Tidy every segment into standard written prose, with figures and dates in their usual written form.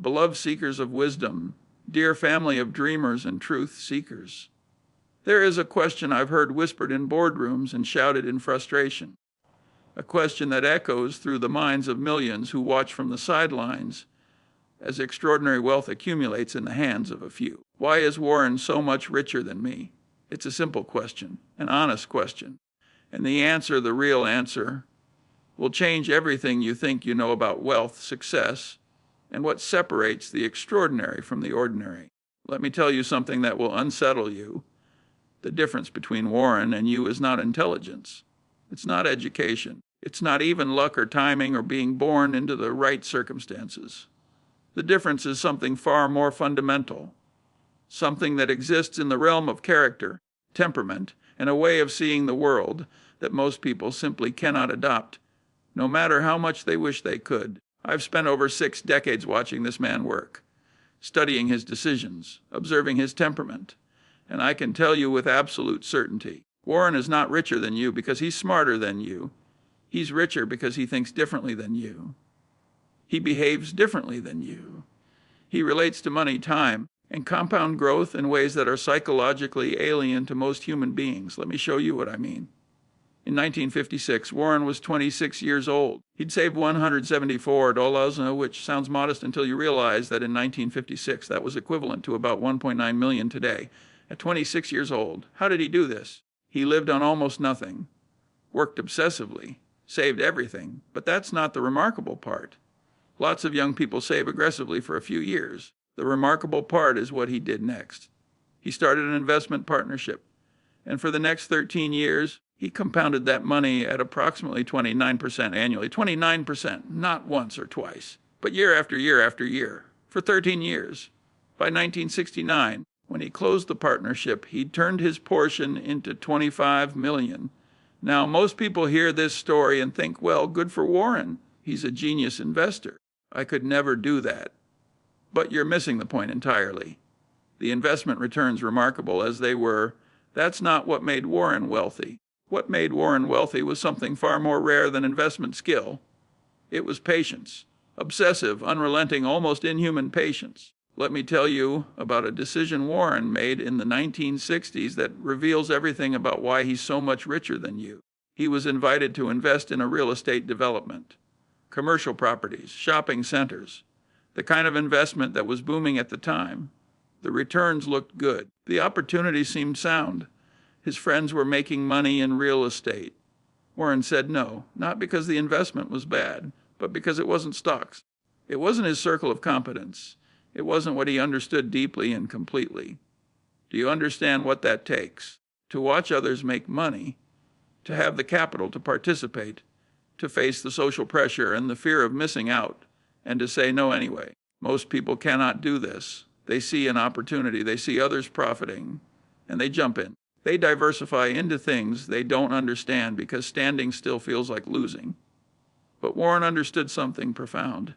beloved seekers of wisdom, dear family of dreamers and truth seekers. There is a question I've heard whispered in boardrooms and shouted in frustration, a question that echoes through the minds of millions who watch from the sidelines as extraordinary wealth accumulates in the hands of a few. Why is Warren so much richer than me? It's a simple question, an honest question. And the answer, the real answer, will change everything you think you know about wealth, success, and what separates the extraordinary from the ordinary. Let me tell you something that will unsettle you. The difference between Warren and you is not intelligence. It's not education. It's not even luck or timing or being born into the right circumstances. The difference is something far more fundamental, something that exists in the realm of character, temperament, and a way of seeing the world that most people simply cannot adopt, no matter how much they wish they could. I've spent over 6 decades watching this man work, studying his decisions, observing his temperament, and I can tell you with absolute certainty, Warren is not richer than you because he's smarter than you. He's richer because he thinks differently than you. He behaves differently than you. He relates to money, time, and compound growth in ways that are psychologically alien to most human beings. Let me show you what I mean. In 1956, Warren was 26 years old. He'd saved $174, which sounds modest until you realize that in 1956, that was equivalent to about $1.9 million today. At 26 years old, how did he do this? He lived on almost nothing, worked obsessively, saved everything. But that's not the remarkable part. Lots of young people save aggressively for a few years. The remarkable part is what he did next. He started an investment partnership, and for the next 13 years, he compounded that money at approximately 29% annually. 29%, not once or twice, but year after year after year, for 13 years. By 1969, when he closed the partnership, he'd turned his portion into $25 million. Now, most people hear this story and think, well, good for Warren. He's a genius investor. I could never do that. But you're missing the point entirely. The investment returns, remarkable as they were, that's not what made Warren wealthy. What made Warren wealthy was something far more rare than investment skill. It was patience. Obsessive, unrelenting, almost inhuman patience. Let me tell you about a decision Warren made in the 1960s that reveals everything about why he's so much richer than you. He was invited to invest in a real estate development, commercial properties, shopping centers, the kind of investment that was booming at the time. The returns looked good. The opportunity seemed sound. His friends were making money in real estate. Warren said no, not because the investment was bad, but because it wasn't stocks. It wasn't his circle of competence. It wasn't what he understood deeply and completely. Do you understand what that takes? To watch others make money, to have the capital to participate, to face the social pressure and the fear of missing out, and to say no anyway. Most people cannot do this. They see an opportunity, they see others profiting, and they jump in. They diversify into things they don't understand because standing still feels like losing. But Warren understood something profound.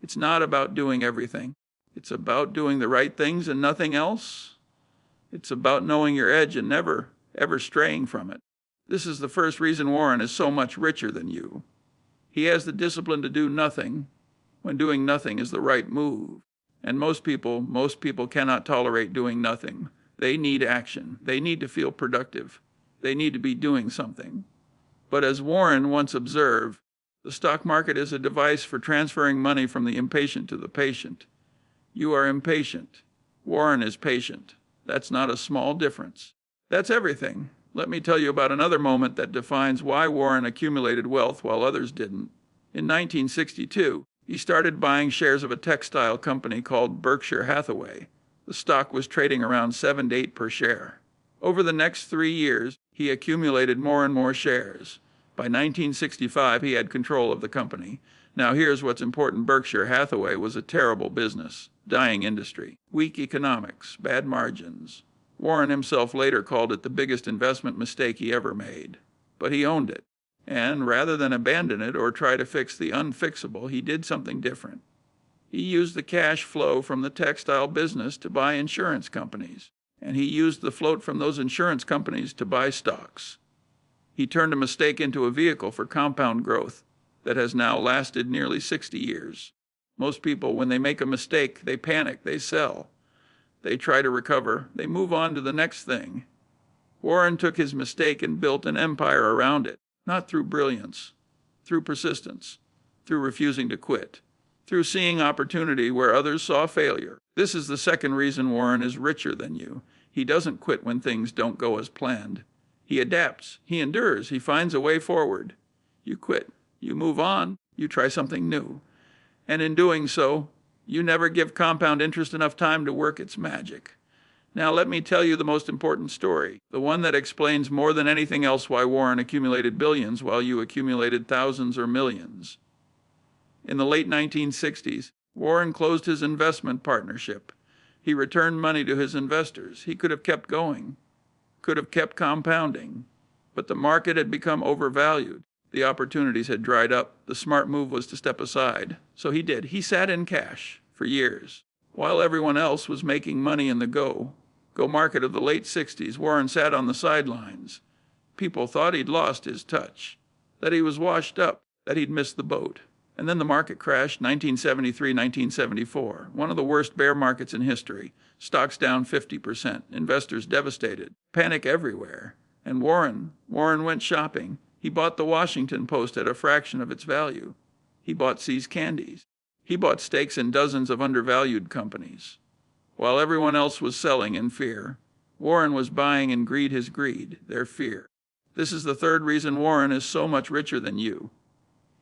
It's not about doing everything. It's about doing the right things and nothing else. It's about knowing your edge and never, ever straying from it. This is the first reason Warren is so much richer than you. He has the discipline to do nothing when doing nothing is the right move. And most people cannot tolerate doing nothing. They need action. They need to feel productive. They need to be doing something. But as Warren once observed, the stock market is a device for transferring money from the impatient to the patient. You are impatient. Warren is patient. That's not a small difference. That's everything. Let me tell you about another moment that defines why Warren accumulated wealth while others didn't. In 1962, he started buying shares of a textile company called Berkshire Hathaway. The stock was trading around 7 to 8 per share. Over the next 3 years, he accumulated more and more shares. By 1965, he had control of the company. Now here's what's important. Berkshire Hathaway was a terrible business, dying industry, weak economics, bad margins. Warren himself later called it the biggest investment mistake he ever made. But he owned it. And rather than abandon it or try to fix the unfixable, he did something different. He used the cash flow from the textile business to buy insurance companies, and he used the float from those insurance companies to buy stocks. He turned a mistake into a vehicle for compound growth that has now lasted nearly 60 years. Most people, when they make a mistake, they panic, they sell. They try to recover, they move on to the next thing. Warren took his mistake and built an empire around it, not through brilliance, through persistence, through refusing to quit, through seeing opportunity where others saw failure. This is the second reason Warren is richer than you. He doesn't quit when things don't go as planned. He adapts, he endures, he finds a way forward. You quit, you move on, you try something new. And in doing so, you never give compound interest enough time to work its magic. Now let me tell you the most important story, the one that explains more than anything else why Warren accumulated billions while you accumulated thousands or millions. In the late 1960s, Warren closed his investment partnership. He returned money to his investors. He could have kept going, could have kept compounding, but the market had become overvalued. The opportunities had dried up. The smart move was to step aside. So he did. He sat in cash for years. While everyone else was making money in the go market of the late 60s, Warren sat on the sidelines. People thought he'd lost his touch, that he was washed up, that he'd missed the boat. And then the market crashed, 1973, 1974, one of the worst bear markets in history. Stocks down 50%, investors devastated, panic everywhere. And Warren went shopping. He bought the Washington Post at a fraction of its value. He bought See's Candies. He bought stakes in dozens of undervalued companies. While everyone else was selling in fear, Warren was buying in his greed, their fear. This is the third reason Warren is so much richer than you.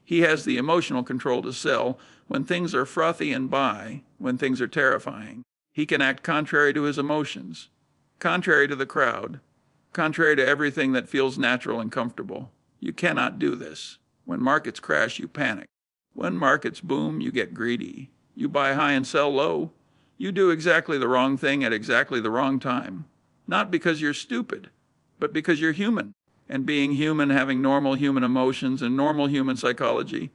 He has the emotional control to sell when things are frothy and buy when things are terrifying. He can act contrary to his emotions, contrary to the crowd, contrary to everything that feels natural and comfortable. You cannot do this. When markets crash, you panic. When markets boom, you get greedy. You buy high and sell low. You do exactly the wrong thing at exactly the wrong time. Not because you're stupid, but because you're human. And being human, having normal human emotions and normal human psychology,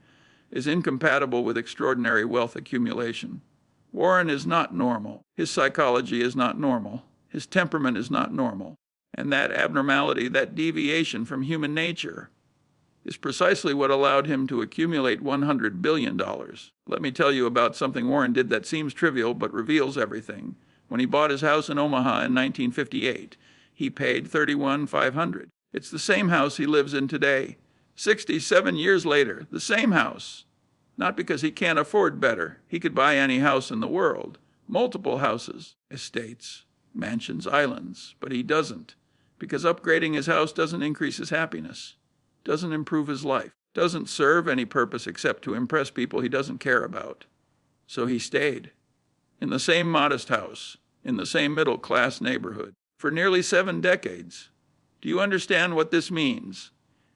is incompatible with extraordinary wealth accumulation. Warren is not normal. His psychology is not normal. His temperament is not normal. And that abnormality, that deviation from human nature, is precisely what allowed him to accumulate $100 billion. Let me tell you about something Warren did that seems trivial but reveals everything. When he bought his house in Omaha in 1958, he paid $31,500. It's the same house he lives in today. 67 years later, the same house. Not because he can't afford better. He could buy any house in the world. Multiple houses, estates, mansions, islands. But he doesn't. Because upgrading his house doesn't increase his happiness, doesn't improve his life, doesn't serve any purpose except to impress people he doesn't care about. So he stayed in the same modest house, in the same middle-class neighborhood, for nearly 7 decades. Do you understand what this means?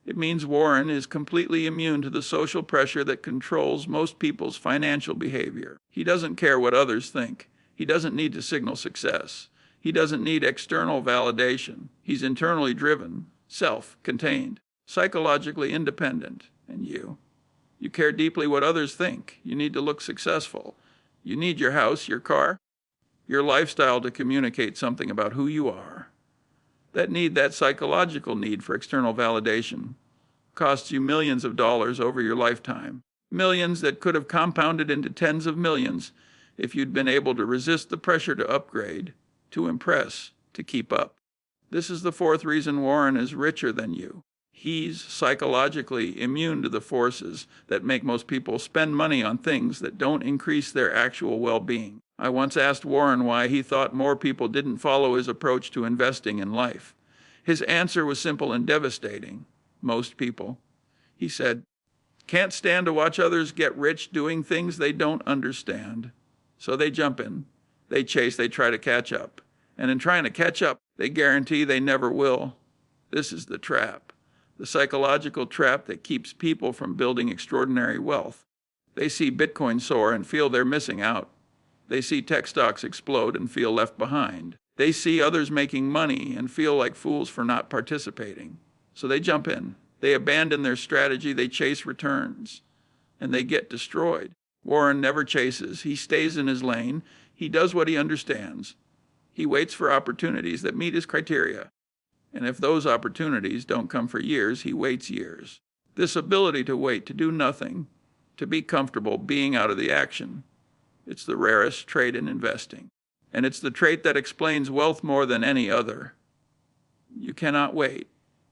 It means Warren is completely immune to the social pressure that controls most people's financial behavior. He doesn't care what others think. He doesn't need to signal success. He doesn't need external validation. He's internally driven, self-contained, psychologically independent. And you care deeply what others think. You need to look successful. You need your house, your car, your lifestyle to communicate something about who you are. That psychological need for external validation costs you millions of dollars over your lifetime. Millions that could have compounded into tens of millions if you'd been able to resist the pressure to upgrade, to impress, to keep up. This is the fourth reason Warren is richer than you. He's psychologically immune to the forces that make most people spend money on things that don't increase their actual well-being. I once asked Warren why he thought more people didn't follow his approach to investing in life. His answer was simple and devastating. Most people. He said, can't stand to watch others get rich doing things they don't understand. So they jump in, they chase, they try to catch up. And in trying to catch up, they guarantee they never will. This is the trap. The psychological trap that keeps people from building extraordinary wealth. They see Bitcoin soar and feel they're missing out. They see tech stocks explode and feel left behind. They see others making money and feel like fools for not participating. So they jump in. They abandon their strategy. They chase returns. And they get destroyed. Warren never chases. He stays in his lane. He does what he understands. He waits for opportunities that meet his criteria. And if those opportunities don't come for years, he waits years. This ability to wait, to do nothing, to be comfortable being out of the action. It's the rarest trait in investing, and it's the trait that explains wealth more than any other. You cannot wait.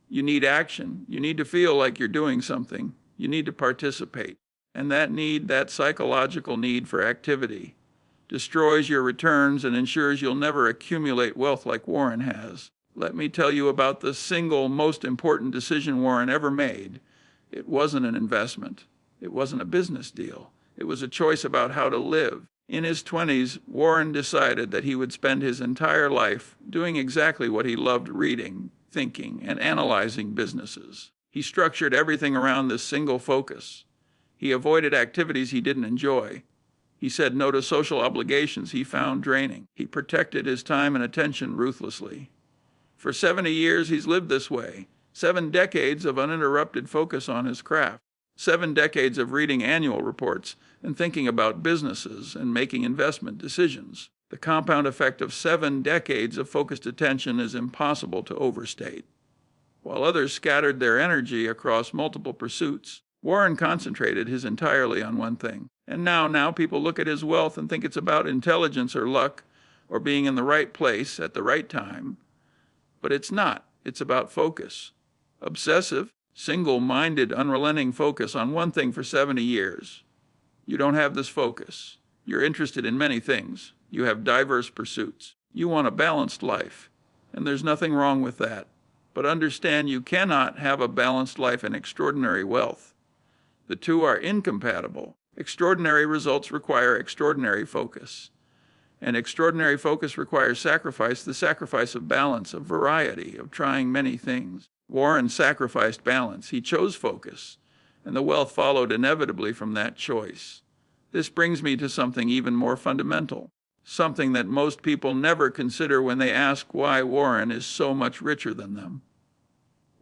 You need action. You need to feel like you're doing something. You need to participate. And that psychological need for activity, destroys your returns and ensures you'll never accumulate wealth like Warren has. Let me tell you about the single most important decision Warren ever made. It wasn't an investment. It wasn't a business deal. It was a choice about how to live. In his 20s, Warren decided that he would spend his entire life doing exactly what he loved: reading, thinking, and analyzing businesses. He structured everything around this single focus. He avoided activities he didn't enjoy. He said no to social obligations he found draining. He protected his time and attention ruthlessly. For 70 years, he's lived this way. 7 decades of uninterrupted focus on his craft. 7 decades of reading annual reports and thinking about businesses and making investment decisions. The compound effect of 7 decades of focused attention is impossible to overstate. While others scattered their energy across multiple pursuits, Warren concentrated his entirely on one thing. And now people look at his wealth and think it's about intelligence or luck or being in the right place at the right time. But it's not. It's about focus. Obsessive, single-minded, unrelenting focus on one thing for 70 years. You don't have this focus. You're interested in many things. You have diverse pursuits. You want a balanced life, and there's nothing wrong with that. But understand you cannot have a balanced life and extraordinary wealth. The two are incompatible. Extraordinary results require extraordinary focus. And extraordinary focus requires sacrifice, the sacrifice of balance, of variety, of trying many things. Warren sacrificed balance. He chose focus, and the wealth followed inevitably from that choice. This brings me to something even more fundamental, something that most people never consider when they ask why Warren is so much richer than them.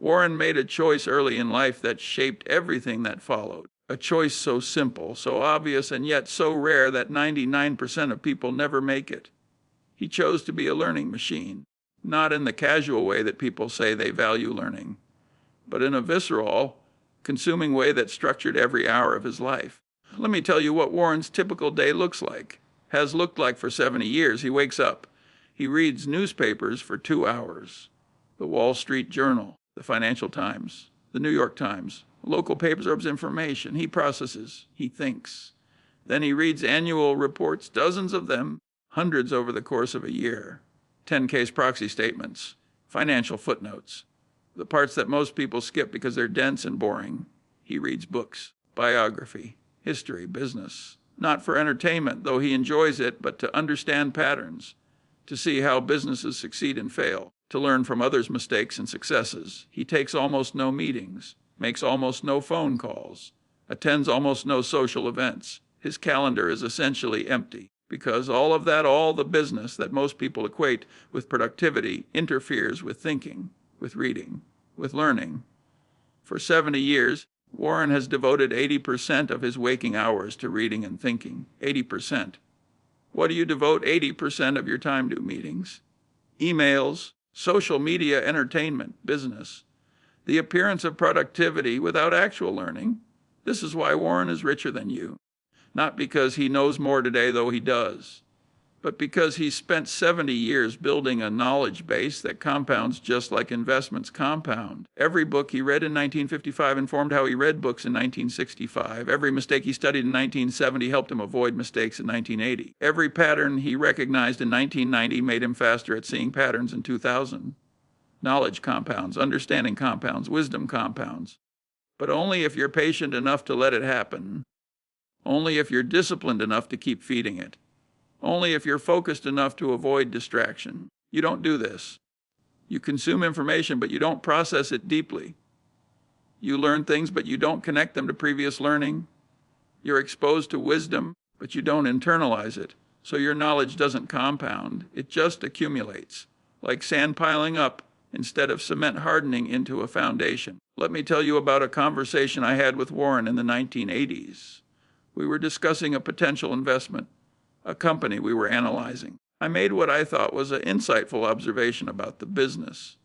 Warren made a choice early in life that shaped everything that followed. A choice so simple, so obvious, and yet so rare that 99% of people never make it. He chose to be a learning machine, not in the casual way that people say they value learning, but in a visceral, consuming way that structured every hour of his life. Let me tell you what Warren's typical day looks like, has looked like for 70 years. He wakes up. He reads newspapers for 2 hours. The Wall Street Journal, the Financial Times, the New York Times, local papers absorbs information. He processes. He thinks. Then he reads annual reports, dozens of them, hundreds over the course of a year. 10-case proxy statements, financial footnotes, the parts that most people skip because they're dense and boring. He reads books, biography, history, business, not for entertainment, though he enjoys it, but to understand patterns, to see how businesses succeed and fail, to learn from others' mistakes and successes. He takes almost no meetings, makes almost no phone calls, attends almost no social events. His calendar is essentially empty because all the business that most people equate with productivity interferes with thinking, with reading, with learning. For 70 years, Warren has devoted 80% of his waking hours to reading and thinking. 80%. What do you devote 80% of your time to? Meetings, emails, social media, entertainment, business. The appearance of productivity without actual learning. This is why Warren is richer than you. Not because he knows more today, though he does, but because he spent 70 years building a knowledge base that compounds just like investments compound. Every book he read in 1955 informed how he read books in 1965. Every mistake he studied in 1970 helped him avoid mistakes in 1980. Every pattern he recognized in 1990 made him faster at seeing patterns in 2000. Knowledge compounds, understanding compounds, wisdom compounds. But only if you're patient enough to let it happen. Only if you're disciplined enough to keep feeding it. Only if you're focused enough to avoid distraction. You don't do this. You consume information, but you don't process it deeply. You learn things, but you don't connect them to previous learning. You're exposed to wisdom, but you don't internalize it. So your knowledge doesn't compound. It just accumulates, like sand piling up instead of cement hardening into a foundation. Let me tell you about a conversation I had with Warren in the 1980s. We were discussing a potential investment, a company we were analyzing. I made what I thought was an insightful observation about the business.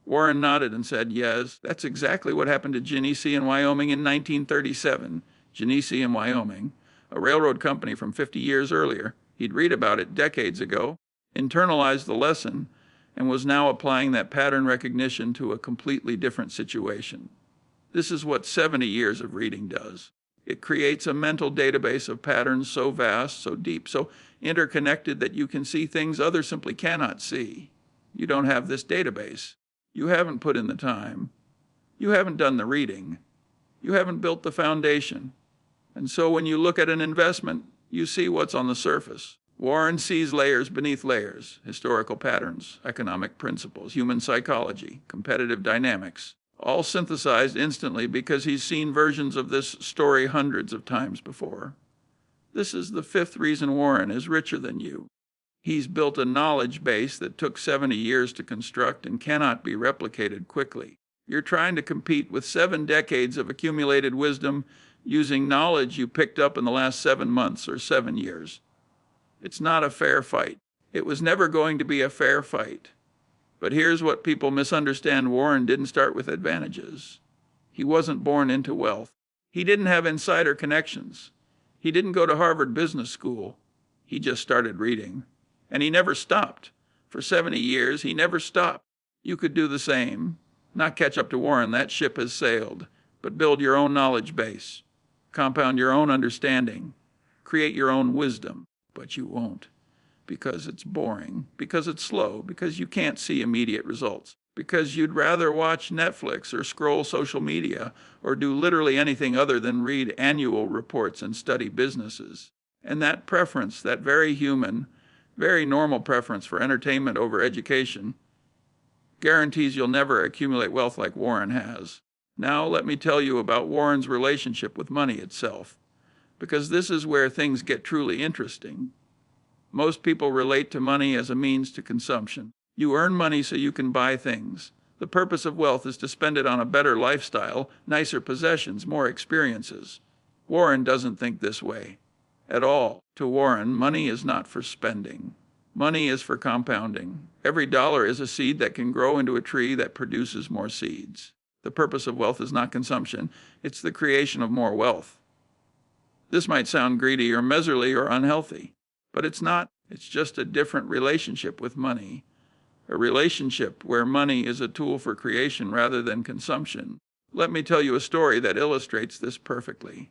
Warren nodded and said, yes, that's exactly what happened to Genesee in Wyoming in 1937. Genesee in Wyoming, a railroad company from 50 years earlier. He'd read about it decades ago, internalized the lesson, and was now applying that pattern recognition to a completely different situation. This is what 70 years of reading does. It creates a mental database of patterns so vast, so deep, so interconnected that you can see things others simply cannot see. You don't have this database. You haven't put in the time. You haven't done the reading. You haven't built the foundation. And so when you look at an investment, you see what's on the surface. Warren sees layers beneath layers, historical patterns, economic principles, human psychology, competitive dynamics, all synthesized instantly because he's seen versions of this story hundreds of times before. This is the fifth reason Warren is richer than you. He's built a knowledge base that took 70 years to construct and cannot be replicated quickly. You're trying to compete with 7 decades of accumulated wisdom using knowledge you picked up in the last 7 months or 7 years. It's not a fair fight. It was never going to be a fair fight. But here's what people misunderstand. Warren didn't start with advantages. He wasn't born into wealth. He didn't have insider connections. He didn't go to Harvard Business School. He just started reading. And he never stopped. For 70 years, he never stopped. You could do the same. Not catch up to Warren, that ship has sailed. But build your own knowledge base. Compound your own understanding. Create your own wisdom. But you won't. Because it's boring. Because it's slow. Because you can't see immediate results. Because you'd rather watch Netflix or scroll social media or do literally anything other than read annual reports and study businesses. And that preference, that very human, very normal preference for entertainment over education, guarantees you'll never accumulate wealth like Warren has. Now let me tell you about Warren's relationship with money itself, because this is where things get truly interesting. Most people relate to money as a means to consumption. You earn money so you can buy things. The purpose of wealth is to spend it on a better lifestyle, nicer possessions, more experiences. Warren doesn't think this way at all. To Warren, money is not for spending. Money is for compounding. Every dollar is a seed that can grow into a tree that produces more seeds. The purpose of wealth is not consumption. It's the creation of more wealth. This might sound greedy or miserly or unhealthy, but it's not. It's just a different relationship with money. A relationship where money is a tool for creation rather than consumption. Let me tell you a story that illustrates this perfectly.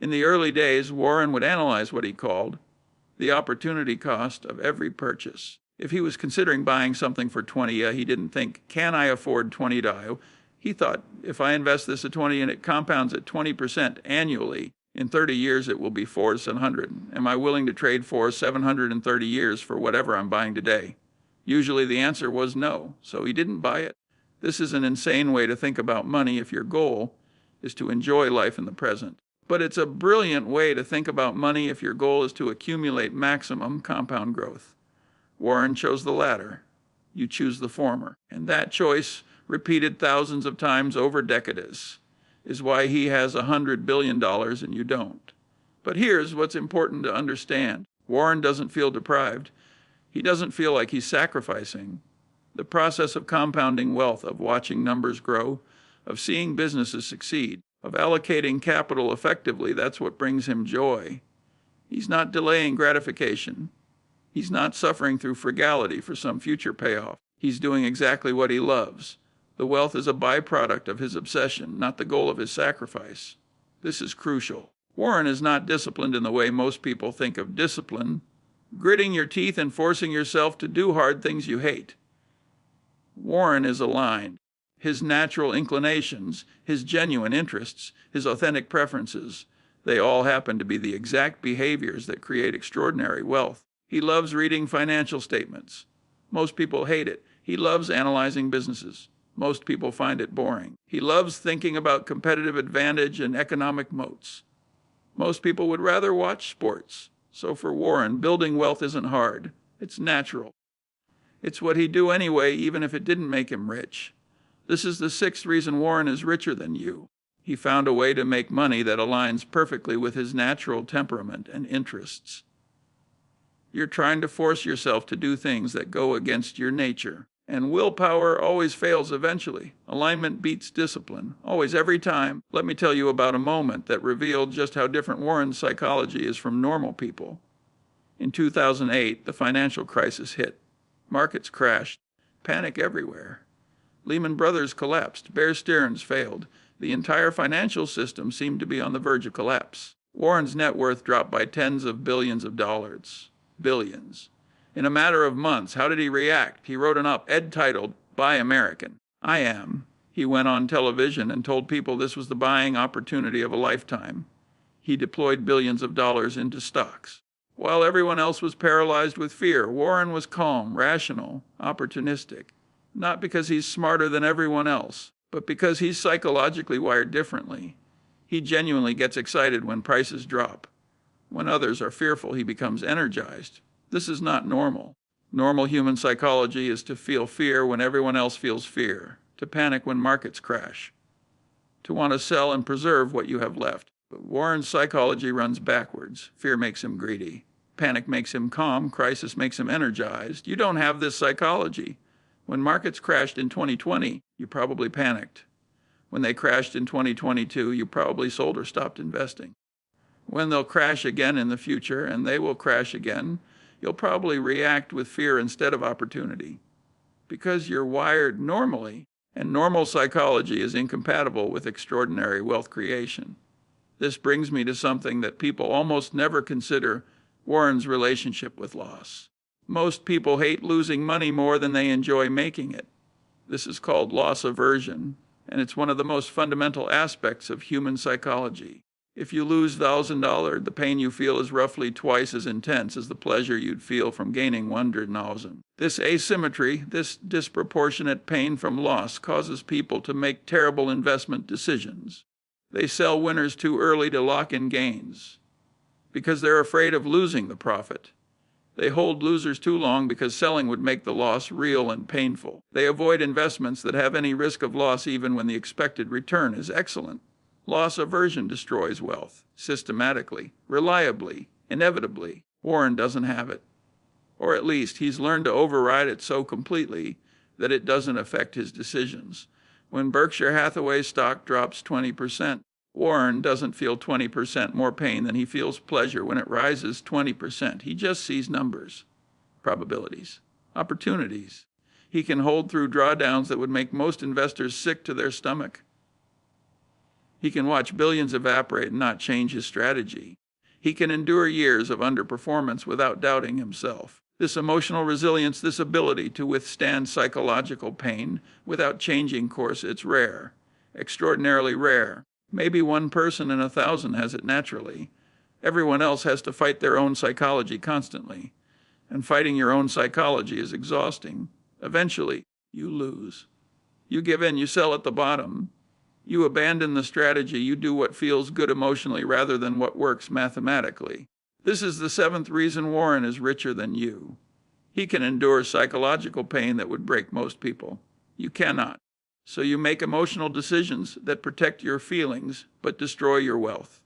In the early days, Warren would analyze what he called the opportunity cost of every purchase. If he was considering buying something for $20, he didn't think, can I afford $20? He thought, if I invest this at 20 and it compounds at 20% annually, in 30 years it will be 4,700. Am I willing to trade 730 years for whatever I'm buying today? Usually the answer was no, so he didn't buy it. This is an insane way to think about money if your goal is to enjoy life in the present. But it's a brilliant way to think about money if your goal is to accumulate maximum compound growth. Warren chose the latter. You choose the former. And that choice, repeated thousands of times over decades, is why he has $100 billion and you don't. But here's what's important to understand. Warren doesn't feel deprived. He doesn't feel like he's sacrificing. The process of compounding wealth, of watching numbers grow, of seeing businesses succeed, of allocating capital effectively, that's what brings him joy. He's not delaying gratification. He's not suffering through frugality for some future payoff. He's doing exactly what he loves. The wealth is a byproduct of his obsession, not the goal of his sacrifice. This is crucial. Warren is not disciplined in the way most people think of discipline, gritting your teeth and forcing yourself to do hard things you hate. Warren is aligned. His natural inclinations, his genuine interests, his authentic preferences, they all happen to be the exact behaviors that create extraordinary wealth. He loves reading financial statements. Most people hate it. He loves analyzing businesses. Most people find it boring. He loves thinking about competitive advantage and economic moats. Most people would rather watch sports. So for Warren, building wealth isn't hard. It's natural. It's what he'd do anyway, even if it didn't make him rich. This is the sixth reason Warren is richer than you. He found a way to make money that aligns perfectly with his natural temperament and interests. You're trying to force yourself to do things that go against your nature. And willpower always fails eventually. Alignment beats discipline. Always, every time. Let me tell you about a moment that revealed just how different Warren's psychology is from normal people. In 2008, the financial crisis hit. Markets crashed. Panic everywhere. Lehman Brothers collapsed. Bear Stearns failed. The entire financial system seemed to be on the verge of collapse. Warren's net worth dropped by tens of billions of dollars. Billions. In a matter of months, how did he react? He wrote an op-ed titled, "Buy American." I am. He went on television and told people this was the buying opportunity of a lifetime. He deployed billions of dollars into stocks. While everyone else was paralyzed with fear, Warren was calm, rational, opportunistic. Not because he's smarter than everyone else, but because he's psychologically wired differently. He genuinely gets excited when prices drop. When others are fearful, he becomes energized. This is not normal. Normal human psychology is to feel fear when everyone else feels fear, to panic when markets crash, to want to sell and preserve what you have left. But Warren's psychology runs backwards. Fear makes him greedy. Panic makes him calm. Crisis makes him energized. You don't have this psychology. When markets crashed in 2020, you probably panicked. When they crashed in 2022, you probably sold or stopped investing. When they'll crash again in the future, and they will crash again, you'll probably react with fear instead of opportunity. Because you're wired normally, and normal psychology is incompatible with extraordinary wealth creation. This brings me to something that people almost never consider: Warren's relationship with loss. Most people hate losing money more than they enjoy making it. This is called loss aversion, and it's one of the most fundamental aspects of human psychology. If you lose $1,000, the pain you feel is roughly twice as intense as the pleasure you'd feel from gaining 100,000. This asymmetry, this disproportionate pain from loss, causes people to make terrible investment decisions. They sell winners too early to lock in gains because they're afraid of losing the profit. They hold losers too long because selling would make the loss real and painful. They avoid investments that have any risk of loss even when the expected return is excellent. Loss aversion destroys wealth, systematically, reliably, inevitably. Warren doesn't have it. Or at least he's learned to override it so completely that it doesn't affect his decisions. When Berkshire Hathaway stock drops 20%, Warren doesn't feel 20% more pain than he feels pleasure when it rises 20%. He just sees numbers, probabilities, opportunities. He can hold through drawdowns that would make most investors sick to their stomach. He can watch billions evaporate and not change his strategy. He can endure years of underperformance without doubting himself. This emotional resilience, this ability to withstand psychological pain without changing course, it's rare, extraordinarily rare. Maybe 1 person in 1,000 has it naturally. Everyone else has to fight their own psychology constantly. And fighting your own psychology is exhausting. Eventually, you lose. You give in, you sell at the bottom. You abandon the strategy, you do what feels good emotionally rather than what works mathematically. This is the 7th reason Warren is richer than you. He can endure psychological pain that would break most people. You cannot. So you make emotional decisions that protect your feelings but destroy your wealth.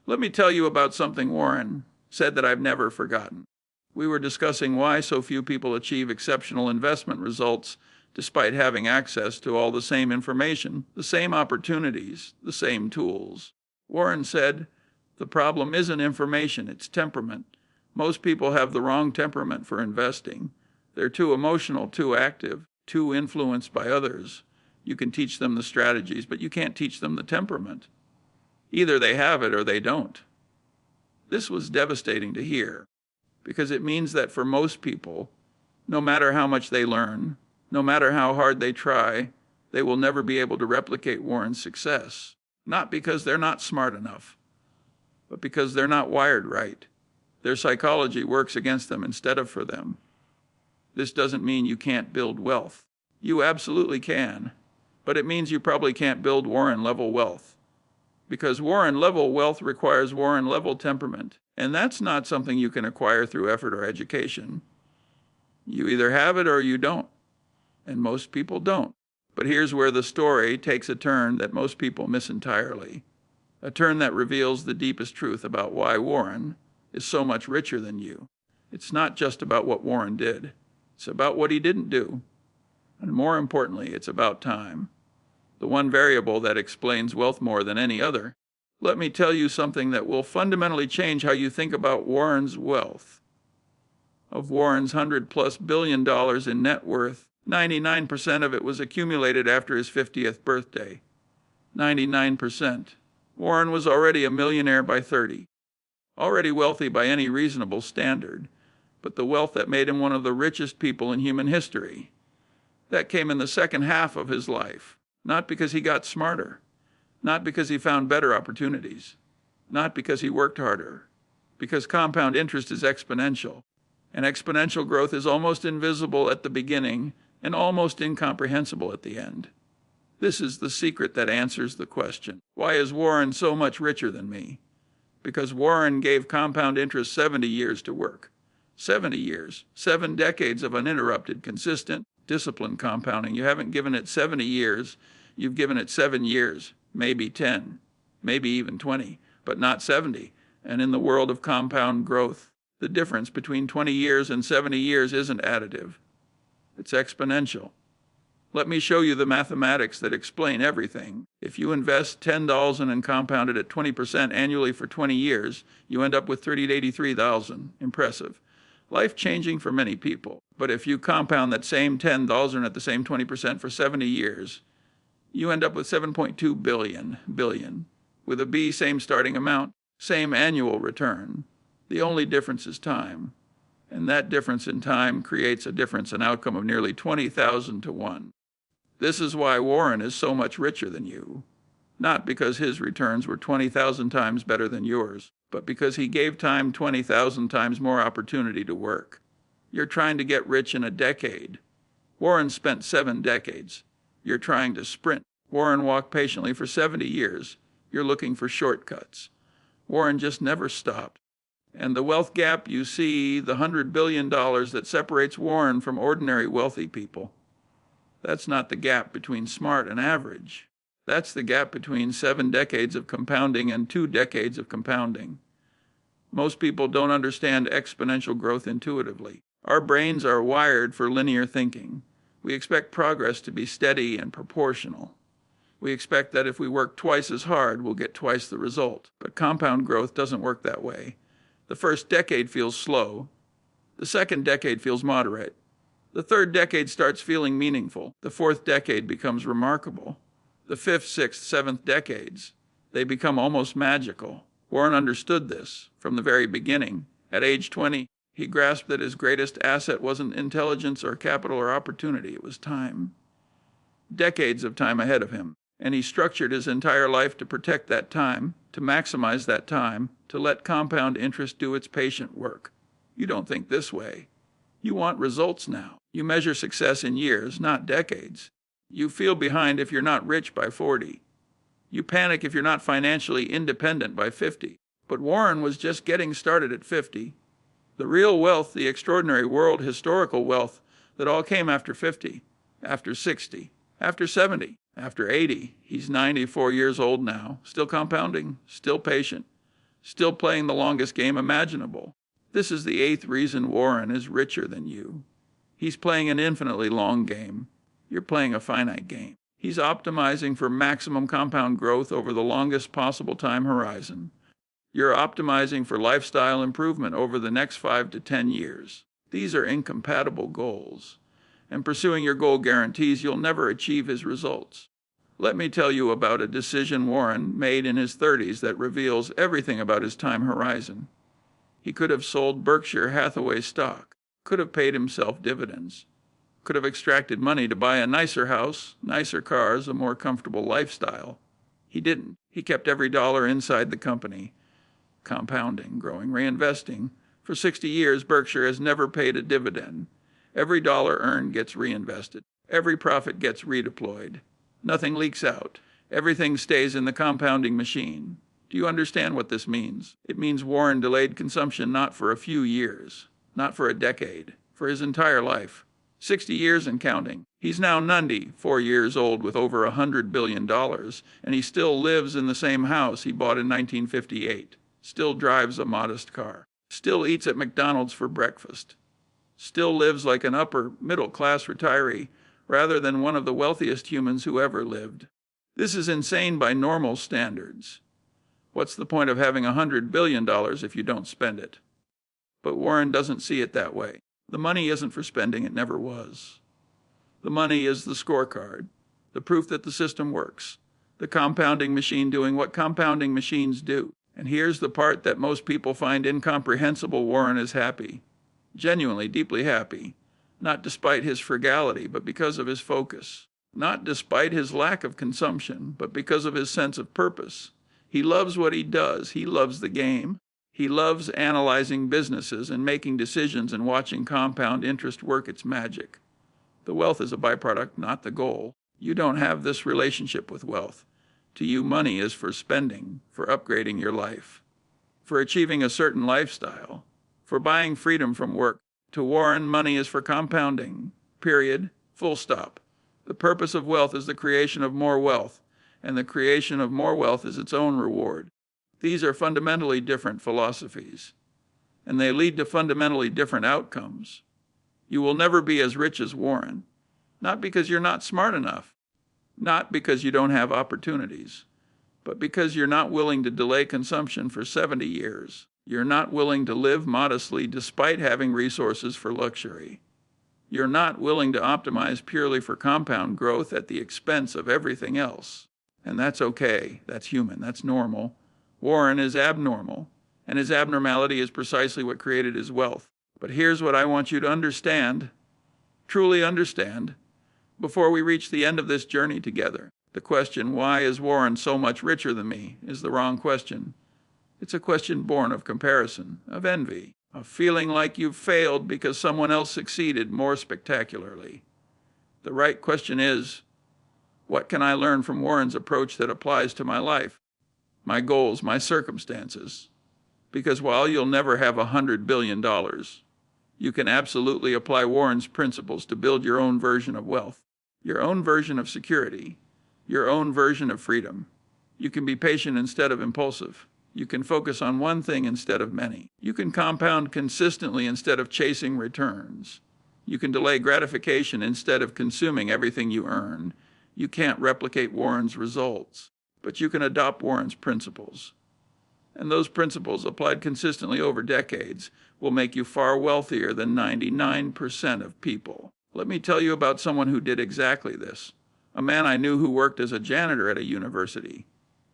Let me tell you about something Warren said that I've never forgotten. We were discussing why so few people achieve exceptional investment results despite having access to all the same information, the same opportunities, the same tools. Warren said, "The problem isn't information, it's temperament. Most people have the wrong temperament for investing. They're too emotional, too active, too influenced by others. You can teach them the strategies, but you can't teach them the temperament. Either they have it or they don't." This was devastating to hear, because it means that for most people, no matter how much they learn, no matter how hard they try, they will never be able to replicate Warren's success. Not because they're not smart enough, but because they're not wired right. Their psychology works against them instead of for them. This doesn't mean you can't build wealth. You absolutely can, but it means you probably can't build Warren-level wealth. Because Warren-level wealth requires Warren-level temperament, and that's not something you can acquire through effort or education. You either have it or you don't. And most people don't. But here's where the story takes a turn that most people miss entirely. A turn that reveals the deepest truth about why Warren is so much richer than you. It's not just about what Warren did. It's about what he didn't do. And more importantly, it's about time. The one variable that explains wealth more than any other. Let me tell you something that will fundamentally change how you think about Warren's wealth. Of Warren's $100+ billion in net worth, 99% of it was accumulated after his 50th birthday. 99%. Warren was already a millionaire by 30. Already wealthy by any reasonable standard. But the wealth that made him one of the richest people in human history, that came in the second half of his life. Not because he got smarter. Not because he found better opportunities. Not because he worked harder. Because compound interest is exponential. And exponential growth is almost invisible at the beginning and almost incomprehensible at the end. This is the secret that answers the question, why is Warren so much richer than me? Because Warren gave compound interest 70 years to work. 70 years, 7 decades of uninterrupted, consistent, disciplined compounding. You haven't given it 70 years, you've given it 7 years, maybe 10, maybe even 20, but not 70. And in the world of compound growth, the difference between 20 years and 70 years isn't additive. It's exponential. Let me show you the mathematics that explain everything. If you invest $10,000 and compound it at 20% annually for 20 years, you end up with $30,083. Impressive. Life-changing for many people. But if you compound that same $10,000 at the same 20% for 70 years, you end up with 7.2 billion. With a B, same starting amount, same annual return. The only difference is time. And that difference in time creates a difference in outcome of nearly 20,000 to 1. This is why Warren is so much richer than you. Not because his returns were 20,000 times better than yours, but because he gave time 20,000 times more opportunity to work. You're trying to get rich in a decade. Warren spent 7 decades. You're trying to sprint. Warren walked patiently for 70 years. You're looking for shortcuts. Warren just never stopped. And the wealth gap you see, the $100 billion that separates Warren from ordinary wealthy people, that's not the gap between smart and average. That's the gap between 7 decades of compounding and 2 decades of compounding. Most people don't understand exponential growth intuitively. Our brains are wired for linear thinking. We expect progress to be steady and proportional. We expect that if we work twice as hard, we'll get twice the result. But compound growth doesn't work that way. The first decade feels slow. The second decade feels moderate. The third decade starts feeling meaningful. The fourth decade becomes remarkable. The fifth, sixth, seventh decades, they become almost magical. Warren understood this from the very beginning. At age 20, he grasped that his greatest asset wasn't intelligence or capital or opportunity. It was time. Decades of time ahead of him. And he structured his entire life to protect that time, to maximize that time, to let compound interest do its patient work. You don't think this way. You want results now. You measure success in years, not decades. You feel behind if you're not rich by 40. You panic if you're not financially independent by 50. But Warren was just getting started at 50. The real wealth, the extraordinary world historical wealth that all came after 50, after 60, after 70, after 80. He's 94 years old now, still compounding, still patient, still playing the longest game imaginable. This is the 8th reason Warren is richer than you. He's playing an infinitely long game. You're playing a finite game. He's optimizing for maximum compound growth over the longest possible time horizon. You're optimizing for lifestyle improvement over the next 5 to 10 years. These are incompatible goals. And pursuing your goal guarantees you'll never achieve his results. Let me tell you about a decision Warren made in his 30s that reveals everything about his time horizon. He could have sold Berkshire Hathaway stock, could have paid himself dividends, could have extracted money to buy a nicer house, nicer cars, a more comfortable lifestyle. He didn't. He kept every dollar inside the company, compounding, growing, reinvesting. For 60 years, Berkshire has never paid a dividend. Every dollar earned gets reinvested. Every profit gets redeployed. Nothing leaks out. Everything stays in the compounding machine. Do you understand what this means? It means Warren delayed consumption not for a few years, not for a decade, for his entire life. 60 years and counting. He's now 94 years old with over $100 billion, and he still lives in the same house he bought in 1958, still drives a modest car, still eats at McDonald's for breakfast, still lives like an upper middle-class retiree, rather than one of the wealthiest humans who ever lived. This is insane by normal standards. What's the point of having $100 billion if you don't spend it? But Warren doesn't see it that way. The money isn't for spending, it never was. The money is the scorecard, the proof that the system works, the compounding machine doing what compounding machines do. And here's the part that most people find incomprehensible. Warren is happy, genuinely, deeply happy, not despite his frugality, but because of his focus, not despite his lack of consumption, but because of his sense of purpose. He loves what he does. He loves the game. He loves analyzing businesses and making decisions and watching compound interest work its magic. The wealth is a byproduct, not the goal. You don't have this relationship with wealth. To you, money is for spending, for upgrading your life, for achieving a certain lifestyle, for buying freedom from work. To Warren, money is for compounding. Period. Full stop. The purpose of wealth is the creation of more wealth, and the creation of more wealth is its own reward. These are fundamentally different philosophies, and they lead to fundamentally different outcomes. You will never be as rich as Warren, not because you're not smart enough, not because you don't have opportunities, but because you're not willing to delay consumption for 70 years. You're not willing to live modestly despite having resources for luxury. You're not willing to optimize purely for compound growth at the expense of everything else. And that's okay. That's human. That's normal. Warren is abnormal, and his abnormality is precisely what created his wealth. But here's what I want you to understand, truly understand, before we reach the end of this journey together. The question, why is Warren so much richer than me, is the wrong question. It's a question born of comparison, of envy, of feeling like you've failed because someone else succeeded more spectacularly. The right question is, what can I learn from Warren's approach that applies to my life, my goals, my circumstances? Because while you'll never have $100 billion, you can absolutely apply Warren's principles to build your own version of wealth, your own version of security, your own version of freedom. You can be patient instead of impulsive. You can focus on one thing instead of many. You can compound consistently instead of chasing returns. You can delay gratification instead of consuming everything you earn. You can't replicate Warren's results, but you can adopt Warren's principles. And those principles, applied consistently over decades, will make you far wealthier than 99% of people. Let me tell you about someone who did exactly this. A man I knew who worked as a janitor at a university.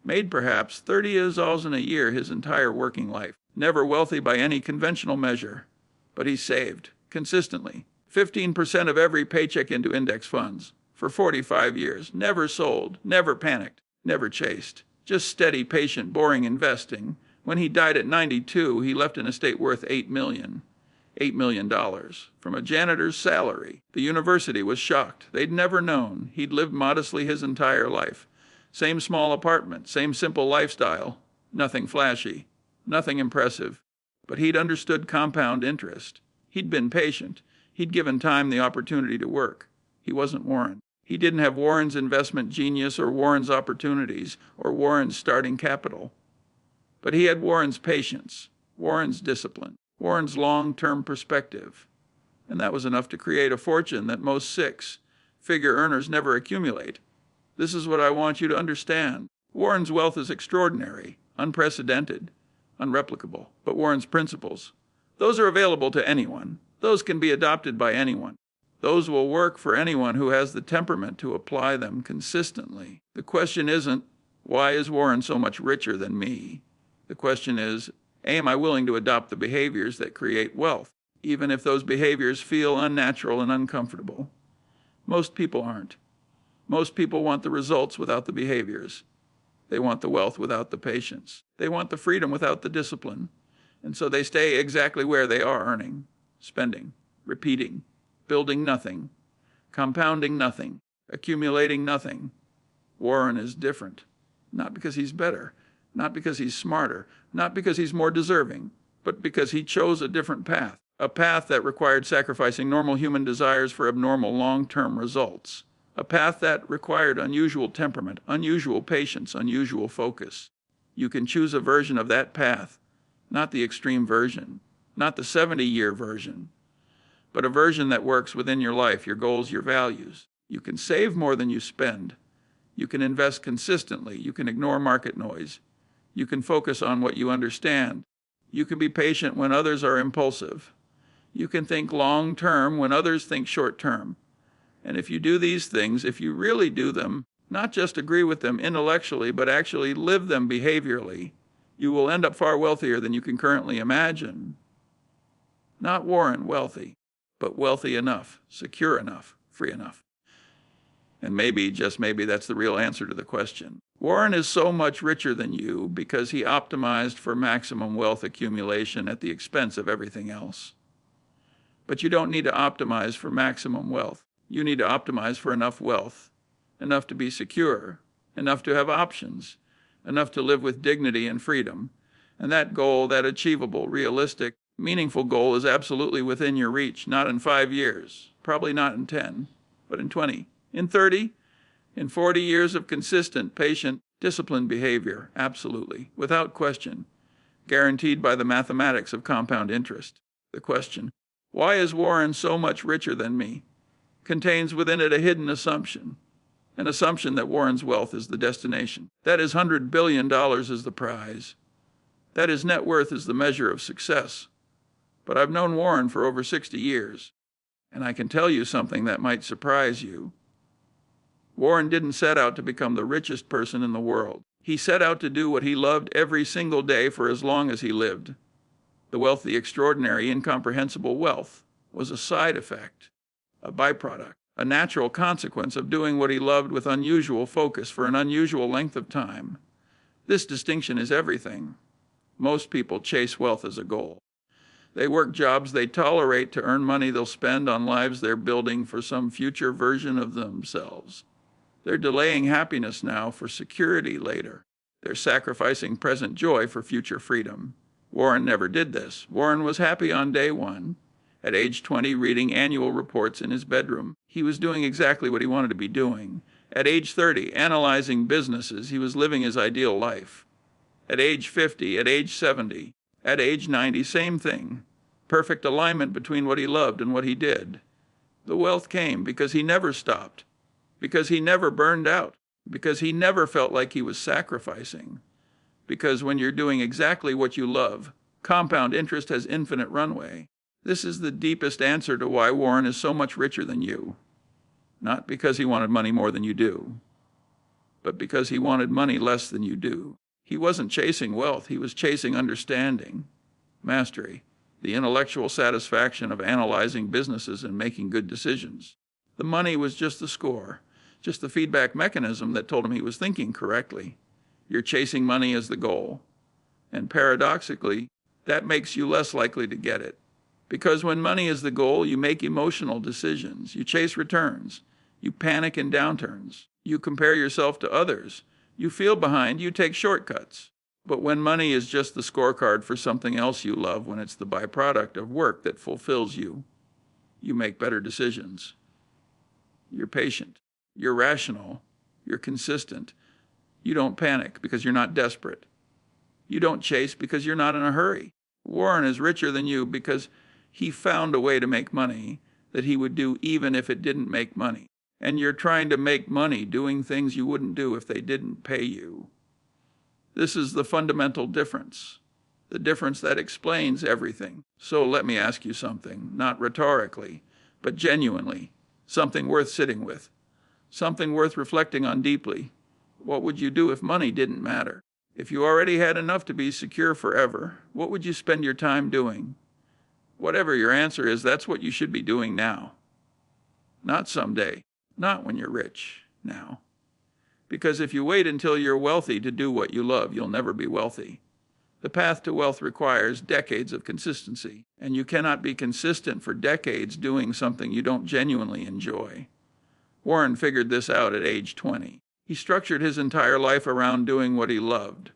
Made perhaps $30,000 a year his entire working life. Never wealthy by any conventional measure. But he saved, consistently, 15% of every paycheck into index funds for 45 years. Never sold, never panicked, never chased. Just steady, patient, boring investing. When he died at 92, he left an estate worth $8 million from a janitor's salary. The university was shocked. They'd never known. He'd lived modestly his entire life. Same small apartment, same simple lifestyle. Nothing flashy, nothing impressive. But he'd understood compound interest. He'd been patient. He'd given time the opportunity to work. He wasn't Warren. He didn't have Warren's investment genius or Warren's opportunities or Warren's starting capital. But he had Warren's patience, Warren's discipline, Warren's long-term perspective. And that was enough to create a fortune that most six-figure earners never accumulate. This is what I want you to understand. Warren's wealth is extraordinary, unprecedented, unreplicable. But Warren's principles, those are available to anyone. Those can be adopted by anyone. Those will work for anyone who has the temperament to apply them consistently. The question isn't, why is Warren so much richer than me? The question is, am I willing to adopt the behaviors that create wealth, even if those behaviors feel unnatural and uncomfortable? Most people aren't. Most people want the results without the behaviors. They want the wealth without the patience. They want the freedom without the discipline. And so they stay exactly where they are, earning, spending, repeating, building nothing, compounding nothing, accumulating nothing. Warren is different. Not because he's better, not because he's smarter, not because he's more deserving, but because he chose a different path, a path that required sacrificing normal human desires for abnormal long-term results, a path that required unusual temperament, unusual patience, unusual focus. You can choose a version of that path, not the extreme version, not the 70-year version, but a version that works within your life, your goals, your values. You can save more than you spend. You can invest consistently. You can ignore market noise. You can focus on what you understand. You can be patient when others are impulsive. You can think long term when others think short term. And if you do these things, if you really do them, not just agree with them intellectually, but actually live them behaviorally, you will end up far wealthier than you can currently imagine. Not Warren wealthy, but wealthy enough, secure enough, free enough. And maybe, just maybe, that's the real answer to the question. Warren is so much richer than you because he optimized for maximum wealth accumulation at the expense of everything else. But you don't need to optimize for maximum wealth. You need to optimize for enough wealth, enough to be secure, enough to have options, enough to live with dignity and freedom. And that goal, that achievable, realistic, meaningful goal is absolutely within your reach, not in 5 years, probably not in 10, but in 20, in 30, in 40 years of consistent, patient, disciplined behavior, absolutely, without question, guaranteed by the mathematics of compound interest. The question, why is Warren so much richer than me, contains within it a hidden assumption, an assumption that Warren's wealth is the destination, that his $100 billion is the prize, that his net worth is the measure of success. But I've known Warren for over 60 years, and I can tell you something that might surprise you. Warren didn't set out to become the richest person in the world. He set out to do what he loved every single day for as long as he lived. The wealth, the extraordinary, incomprehensible wealth, was a side effect, a byproduct, a natural consequence of doing what he loved with unusual focus for an unusual length of time. This distinction is everything. Most people chase wealth as a goal. They work jobs they tolerate to earn money they'll spend on lives they're building for some future version of themselves. They're delaying happiness now for security later. They're sacrificing present joy for future freedom. Warren never did this. Warren was happy on day one. At age 20, reading annual reports in his bedroom, he was doing exactly what he wanted to be doing. At age 30, analyzing businesses, he was living his ideal life. At age 50, at age 70, at age 90, same thing. Perfect alignment between what he loved and what he did. The wealth came because he never stopped, because he never burned out, because he never felt like he was sacrificing. Because when you're doing exactly what you love, compound interest has infinite runway. This is the deepest answer to why Warren is so much richer than you. Not because he wanted money more than you do, but because he wanted money less than you do. He wasn't chasing wealth, he was chasing understanding, mastery, the intellectual satisfaction of analyzing businesses and making good decisions. The money was just the score, just the feedback mechanism that told him he was thinking correctly. You're chasing money as the goal. And paradoxically, that makes you less likely to get it. Because when money is the goal, you make emotional decisions. You chase returns. You panic in downturns. You compare yourself to others. You feel behind. You take shortcuts. But when money is just the scorecard for something else you love, when it's the byproduct of work that fulfills you, you make better decisions. You're patient. You're rational. You're consistent. You don't panic because you're not desperate. You don't chase because you're not in a hurry. Warren is richer than you because he found a way to make money that he would do even if it didn't make money. And you're trying to make money doing things you wouldn't do if they didn't pay you. This is the fundamental difference, the difference that explains everything. So let me ask you something, not rhetorically, but genuinely, something worth sitting with, something worth reflecting on deeply. What would you do if money didn't matter? If you already had enough to be secure forever, what would you spend your time doing? Whatever your answer is, that's what you should be doing now. Not someday, not when you're rich, now. Because if you wait until you're wealthy to do what you love, you'll never be wealthy. The path to wealth requires decades of consistency, and you cannot be consistent for decades doing something you don't genuinely enjoy. Warren figured this out at age 20. He structured his entire life around doing what he loved,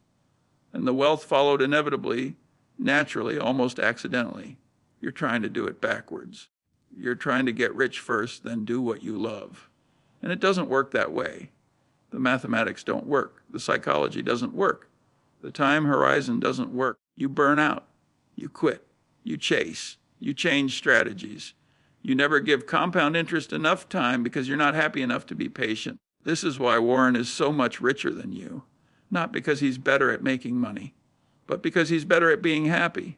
and the wealth followed inevitably, naturally, almost accidentally. You're trying to do it backwards. You're trying to get rich first, then do what you love. And it doesn't work that way. The mathematics don't work. The psychology doesn't work. The time horizon doesn't work. You burn out. You quit. You chase. You change strategies. You never give compound interest enough time because you're not happy enough to be patient. This is why Warren is so much richer than you. Not because he's better at making money, but because he's better at being happy.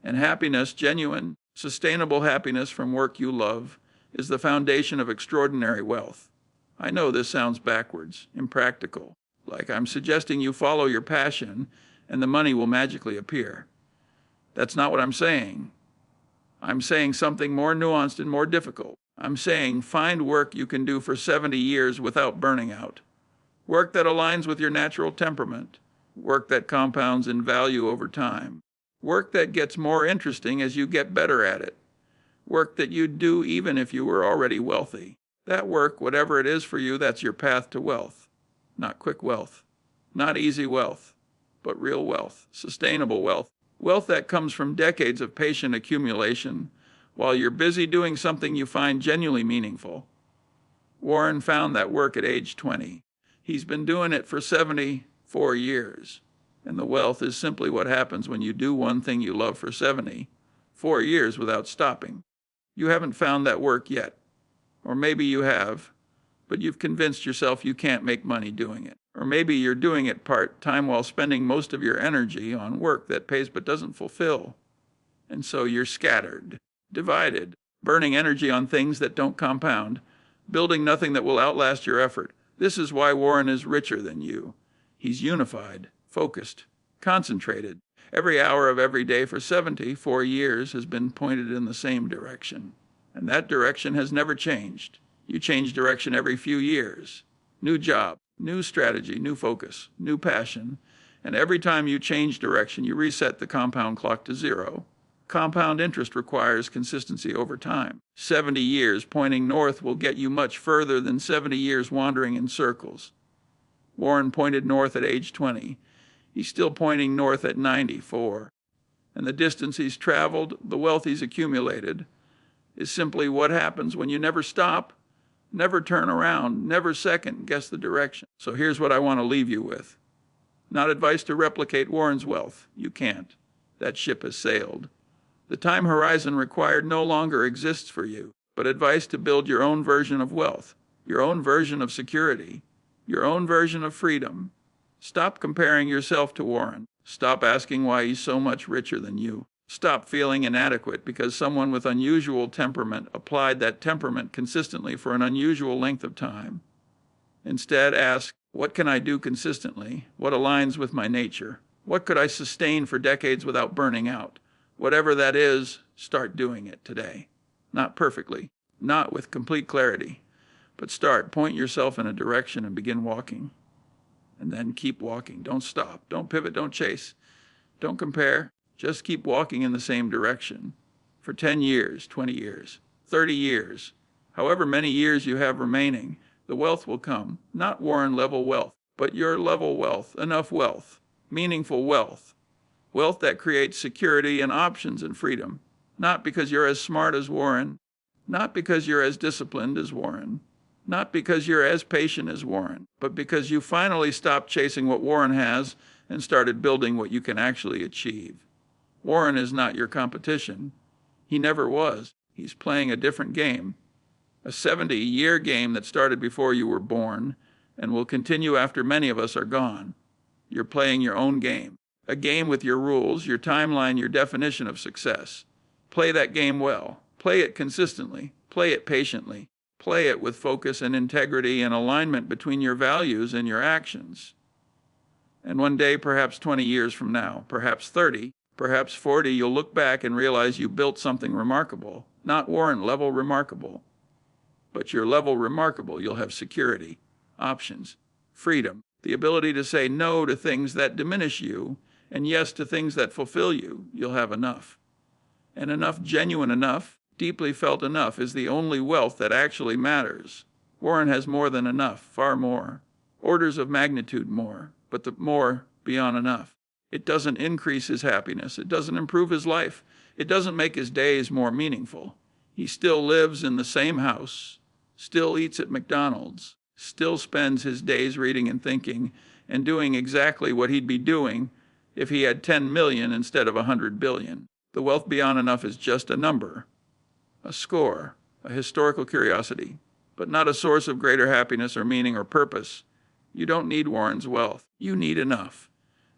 And happiness, genuine, sustainable happiness from work you love, is the foundation of extraordinary wealth. I know this sounds backwards, impractical, like I'm suggesting you follow your passion and the money will magically appear. That's not what I'm saying. I'm saying something more nuanced and more difficult. I'm saying find work you can do for 70 years without burning out. Work that aligns with your natural temperament. Work that compounds in value over time. Work that gets more interesting as you get better at it. Work that you'd do even if you were already wealthy. That work, whatever it is for you, that's your path to wealth. Not quick wealth. Not easy wealth. But real wealth. Sustainable wealth. Wealth that comes from decades of patient accumulation while you're busy doing something you find genuinely meaningful. Warren found that work at age 20. He's been doing it for 74 years. And the wealth is simply what happens when you do one thing you love for 74 years without stopping. You haven't found that work yet. Or maybe you have, but you've convinced yourself you can't make money doing it. Or maybe you're doing it part-time while spending most of your energy on work that pays but doesn't fulfill. And so you're scattered, divided, burning energy on things that don't compound, building nothing that will outlast your effort. This is why Warren is richer than you. He's unified, focused, concentrated. Every hour of every day for 74 years has been pointed in the same direction. And that direction has never changed. You change direction every few years. New job, new strategy, new focus, new passion. And every time you change direction, you reset the compound clock to zero. Compound interest requires consistency over time. 70 years pointing north will get you much further than 70 years wandering in circles. Warren pointed north at age 20. He's still pointing north at 94. And the distance he's traveled, the wealth he's accumulated, is simply what happens when you never stop, never turn around, never second guess the direction. So here's what I want to leave you with. Not advice to replicate Warren's wealth. You can't. That ship has sailed. The time horizon required no longer exists for you, but advice to build your own version of wealth, your own version of security, your own version of freedom. Stop comparing yourself to Warren. Stop asking why he's so much richer than you. Stop feeling inadequate because someone with unusual temperament applied that temperament consistently for an unusual length of time. Instead, ask, what can I do consistently? What aligns with my nature? What could I sustain for decades without burning out? Whatever that is, start doing it today. Not perfectly, not with complete clarity, but start. Point yourself in a direction and begin walking. And then keep walking. Don't stop. Don't pivot. Don't chase. Don't compare. Just keep walking in the same direction for 10 years, 20 years, 30 years. However many years you have remaining, the wealth will come. Not Warren-level wealth, but your level wealth, enough wealth, meaningful wealth. Wealth that creates security and options and freedom. Not because you're as smart as Warren. Not because you're as disciplined as Warren. Not because you're as patient as Warren, but because you finally stopped chasing what Warren has and started building what you can actually achieve. Warren is not your competition. He never was. He's playing a different game. A 70-year game that started before you were born and will continue after many of us are gone. You're playing your own game. A game with your rules, your timeline, your definition of success. Play that game well. Play it consistently. Play it patiently. Play it with focus and integrity and alignment between your values and your actions. And one day, perhaps 20 years from now, perhaps 30, perhaps 40, you'll look back and realize you built something remarkable. Not Warren-level remarkable, but your level remarkable. You'll have security, options, freedom, the ability to say no to things that diminish you and yes to things that fulfill you. You'll have enough. And enough, genuine enough, deeply felt enough is the only wealth that actually matters. Warren has more than enough, far more, orders of magnitude more, but the more beyond enough. It doesn't increase his happiness. It doesn't improve his life. It doesn't make his days more meaningful. He still lives in the same house, still eats at McDonald's, still spends his days reading and thinking and doing exactly what he'd be doing if he had 10 million instead of 100 billion. The wealth beyond enough is just a number a score, a historical curiosity, but not a source of greater happiness or meaning or purpose. You don't need Warren's wealth. You need enough.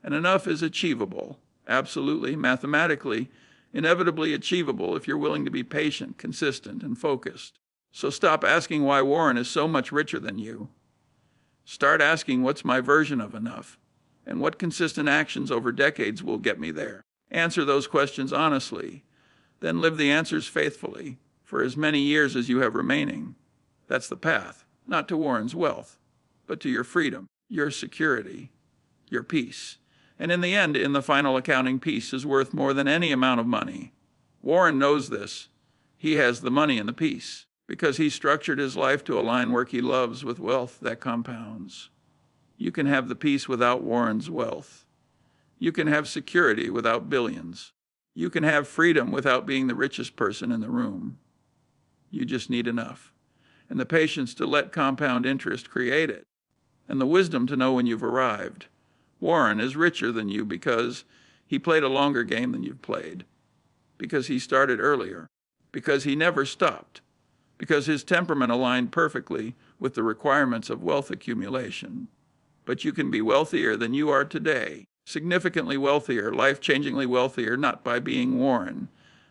And enough is achievable, absolutely, mathematically, inevitably achievable if you're willing to be patient, consistent, and focused. So stop asking why Warren is so much richer than you. Start asking, what's my version of enough? And what consistent actions over decades will get me there? Answer those questions honestly. Then live the answers faithfully for as many years as you have remaining. That's the path, not to Warren's wealth, but to your freedom, your security, your peace. And in the end, in the final accounting, peace is worth more than any amount of money. Warren knows this. He has the money and the peace because he structured his life to align work he loves with wealth that compounds. You can have the peace without Warren's wealth. You can have security without billions. You can have freedom without being the richest person in the room. You just need enough, and the patience to let compound interest create it, and the wisdom to know when you've arrived. Warren is richer than you because he played a longer game than you've played, because he started earlier, because he never stopped, because his temperament aligned perfectly with the requirements of wealth accumulation. But you can be wealthier than you are today, significantly wealthier, life-changingly wealthier, not by being Warren,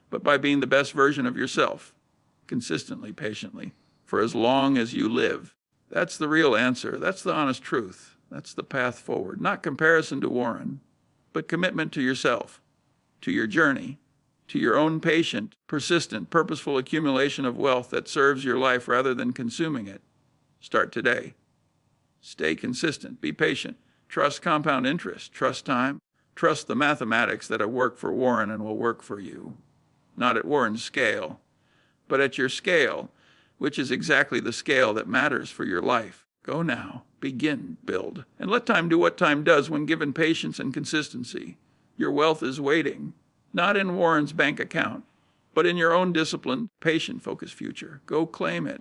but by being the best version of yourself, consistently, patiently, for as long as you live. That's the real answer. That's the honest truth. That's the path forward. Not comparison to Warren, but commitment to yourself, to your journey, to your own patient, persistent, purposeful accumulation of wealth that serves your life rather than consuming it. Start today. Stay consistent. Be patient. Trust compound interest. Trust time. Trust the mathematics that have worked for Warren and will work for you. Not at Warren's scale, but at your scale, which is exactly the scale that matters for your life. Go now. Begin, build, and let time do what time does when given patience and consistency. Your wealth is waiting, not in Warren's bank account, but in your own disciplined, patient, focused future. Go claim it.